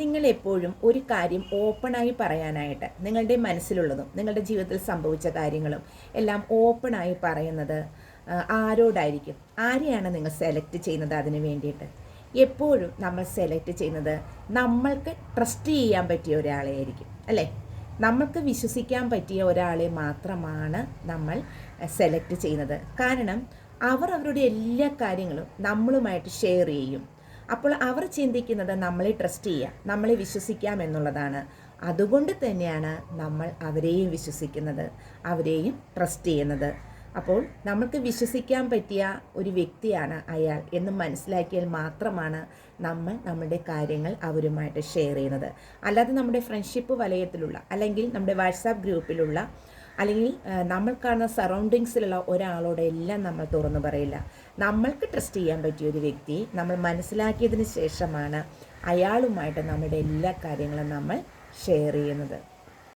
നിങ്ങളെപ്പോഴും ഒരു കാര്യം ഓപ്പണായി പറയാനായിട്ട് നിങ്ങളുടെ മനസ്സിലുള്ളതും നിങ്ങളുടെ ജീവിതത്തിൽ സംഭവിച്ച കാര്യങ്ങളും എല്ലാം ഓപ്പണായി പറയുന്നത് ആരോടായിരിക്കും? ആരെയാണ് നിങ്ങൾ സെലക്ട് ചെയ്യുന്നത് അതിന് വേണ്ടിയിട്ട്? എപ്പോഴും നമ്മൾ സെലക്ട് ചെയ്യുന്നത് നമ്മൾക്ക് ട്രസ്റ്റ് ചെയ്യാൻ പറ്റിയ ഒരാളെ ആയിരിക്കും, അല്ലേ? നമ്മൾക്ക് വിശ്വസിക്കാൻ പറ്റിയ ഒരാളെ മാത്രമാണ് നമ്മൾ സെലക്ട് ചെയ്യുന്നത്. കാരണം അവർ അവരുടെ എല്ലാ കാര്യങ്ങളും നമ്മളുമായിട്ട് ഷെയർ ചെയ്യും. അപ്പോൾ അവർ ചിന്തിക്കുന്നത് നമ്മളെ ട്രസ്റ്റ് ചെയ്യാം, നമ്മളെ വിശ്വസിക്കാം എന്നുള്ളതാണ്. അതുകൊണ്ട് തന്നെയാണ് നമ്മൾ അവരെയും വിശ്വസിക്കുന്നത്, അവരെയും ട്രസ്റ്റ് ചെയ്യുന്നത്. അപ്പോൾ നമ്മൾക്ക് വിശ്വസിക്കാൻ പറ്റിയ ഒരു വ്യക്തിയാണ് അയാൾ എന്ന് മനസ്സിലാക്കിയാൽ മാത്രമാണ് നമ്മൾ നമ്മുടെ കാര്യങ്ങൾ അവരുമായിട്ട് ഷെയർ ചെയ്യുന്നത്. അല്ലാതെ നമ്മുടെ ഫ്രണ്ട്ഷിപ്പ് വലയത്തിലുള്ള അല്ലെങ്കിൽ നമ്മുടെ വാട്സാപ്പ് ഗ്രൂപ്പിലുള്ള അല്ലെങ്കിൽ നമ്മൾ കാണുന്ന സറൗണ്ടിങ്സിലുള്ള ഒരാളോട് എല്ലാം നമ്മൾ തുറന്നു പറയില്ല. നമ്മൾക്ക് ട്രസ്റ്റ് ചെയ്യാൻ പറ്റിയ ഒരു വ്യക്തി നമ്മൾ മനസ്സിലാക്കിയതിന് ശേഷമാണ് അയാളുമായിട്ട് നമ്മുടെ എല്ലാ കാര്യങ്ങളും നമ്മൾ ഷെയർ ചെയ്യുന്നത്.